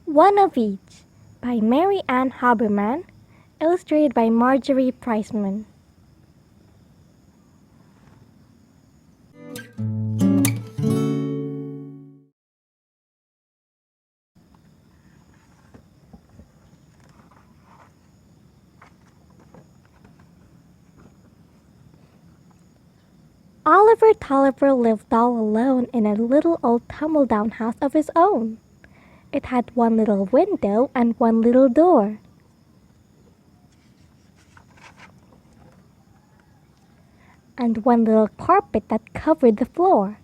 One of Each by Mary Ann Hoberman, illustrated by Marjorie Priceman. Oliver Toliver lived all alone in a little old tumbledown house of his own. It had one little window and one little door. And one little carpet that covered the floor.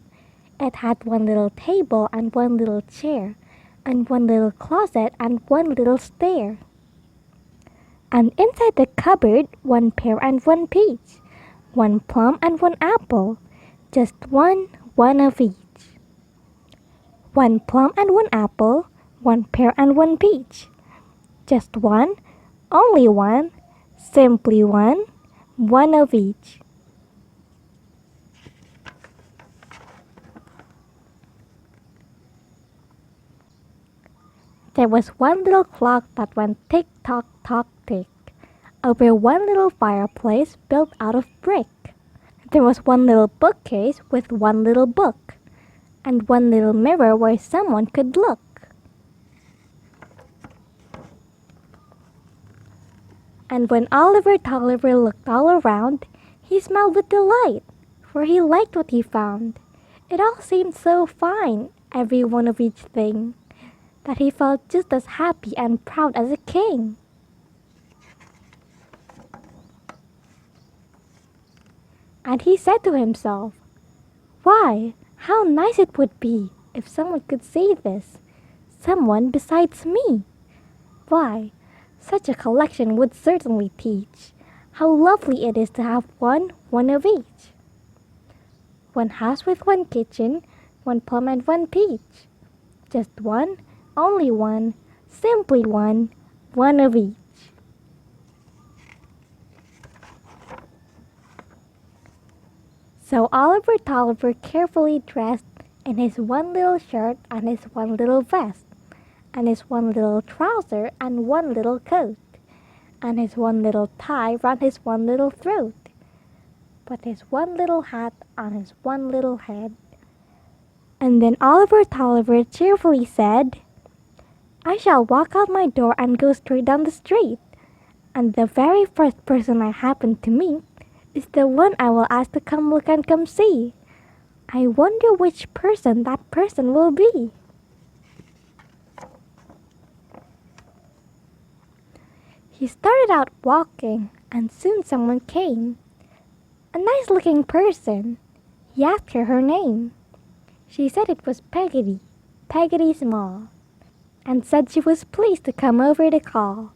It had one little table and one little chair, and one little closet and one little stair. And inside the cupboard, one pear and one peach, one plum and one apple, just one of each. One plum and one apple, one pear and one peach, just one, only one, simply one of each. There was one little clock that went tick tock tock tick over one little fireplace built out of brick. There was one little bookcase with one little book, and one little mirror where someone could look. And when Oliver Toliver looked all around, he smiled with delight, for he liked what he found. It all seemed so fine, every one of each thing, that he felt just as happy and proud as a king. And he said to himself, "Why, how nice it would be if someone could see this, someone besides me. Why, such a collection would certainly teach how lovely it is to have one of each. One house with one kitchen, one plum and one peach, just one, only one, simply one of each." So Oliver Toliver carefully dressed in his one little shirt and his one little vest, and his one little trouser and one little coat, and his one little tie round his one little throat, put his one little hat on his one little head. And then Oliver Toliver cheerfully said, "I shall walk out my door and go straight down the street, and the very first person I happen to meet is the one I will ask to come look and come see. I wonder which person that person will be." He started out walking, and soon someone came. A nice-looking person. He asked her name. She said it was Peggoty Small, and said she was pleased to come over to call.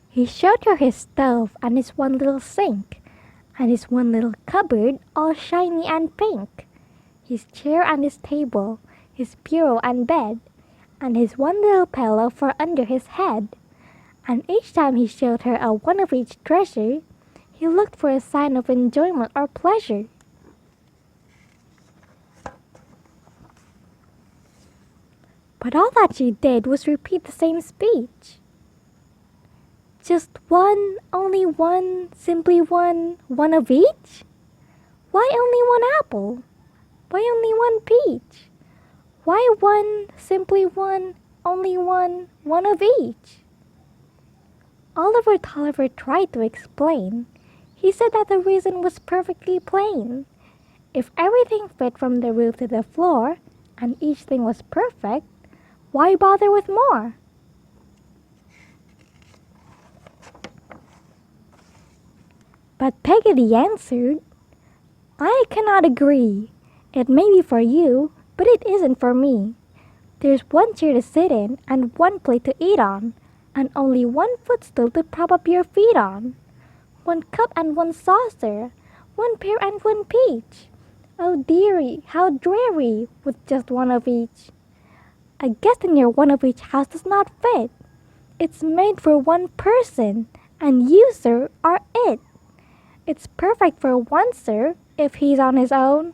He showed her his stove and his one little sink, and his one little cupboard all shiny and pink, his chair and his table, his bureau and bed, and his one little pillow for under his head. And each time he showed her a one of each treasure, he looked for a sign of enjoyment or pleasure. But all that she did was repeat the same speech. Just one, only one, simply one of each? Why only one apple? Why only one peach? Why one, simply one, only one of each? Oliver Toliver tried to explain. He said that the reason was perfectly plain. If everything fit from the roof to the floor, and each thing was perfect, why bother with more? But Peggoty answered, "I cannot agree. It may be for you, but it isn't for me. There's one chair to sit in, and one plate to eat on, and only one footstool to prop up your feet on. One cup and one saucer, one pear and one peach. Oh dearie, how dreary, with just one of each. A guest in your one of each house does not fit. It's made for one person, and you, sir, are it. It's perfect for one, sir, if he's on his own.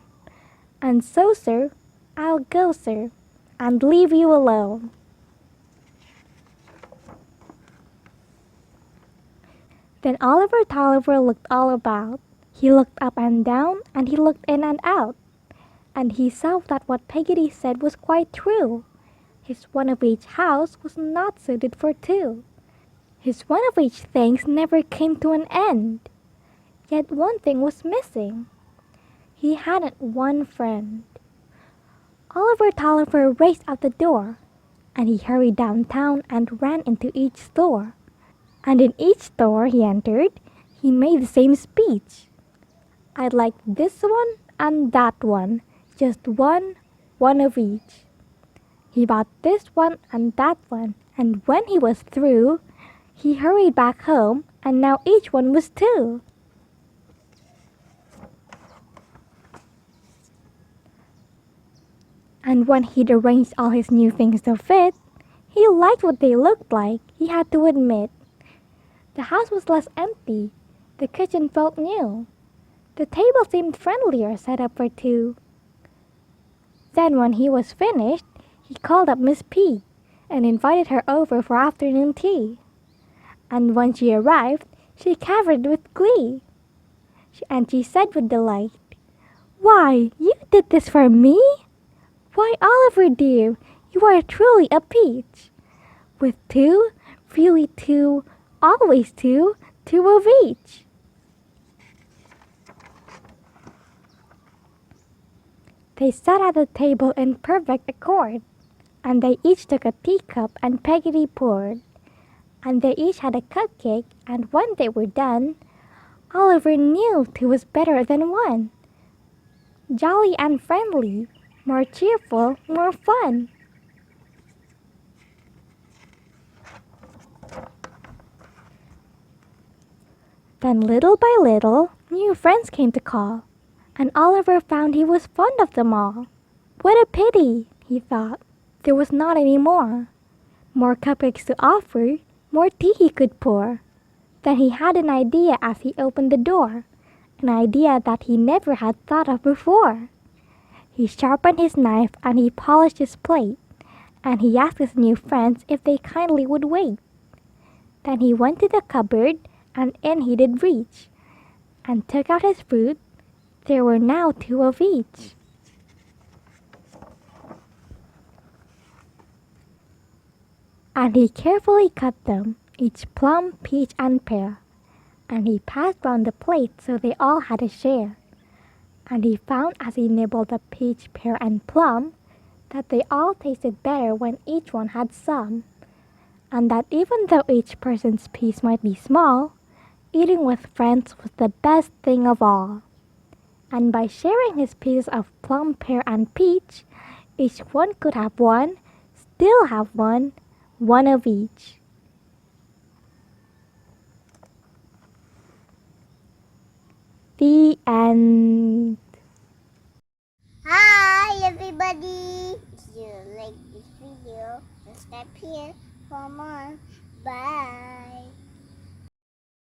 And so, sir, I'll go, sir, and leave you alone." Then Oliver Toliver looked all about. He looked up and down, and he looked in and out. And he saw that what Peggoty said was quite true. His one of each house was not suited for two. His one of each things never came to an end. Yet one thing was missing. He hadn't one friend. Oliver Toliver raced out the door, and he hurried downtown and ran into each store. And in each store he entered, he made the same speech. "I'd like this one and that one, just one of each." He bought this one and that one, and when he was through, he hurried back home, and now each one was two. And when he'd arranged all his new things to fit, he liked what they looked like, he had to admit. The house was less empty. The kitchen felt new. The table seemed friendlier set up for two. Then when he was finished, he called up Miss P and invited her over for afternoon tea. And when she arrived, she cavorted with glee. And she said with delight, "Why, you did this for me? Why, Oliver dear, you are truly a peach. With two, really two, always two, two of each." They sat at the table in perfect accord, and they each took a teacup and Peggoty poured. And they each had a cupcake, and when they were done, Oliver knew two was better than one. Jolly and friendly, more cheerful, more fun. Then little by little, new friends came to call, and Oliver found he was fond of them all. What a pity, he thought, there was not any more. More cupcakes to offer, more tea he could pour. Then he had an idea as he opened the door, an idea that he never had thought of before. He sharpened his knife and he polished his plate, and he asked his new friends if they kindly would wait. Then he went to the cupboard, and in he did reach, and took out his fruit. There were now two of each. And he carefully cut them, each plum, peach, and pear, and he passed round the plate so they all had a share. And he found as he nibbled the peach, pear, and plum, that they all tasted better when each one had some, and that even though each person's piece might be small, eating with friends was the best thing of all. And by sharing his pieces of plum, pear, and peach, each one could have one, still have one of each. The end. Hi everybody! If you like this video, subscribe here for more. Bye!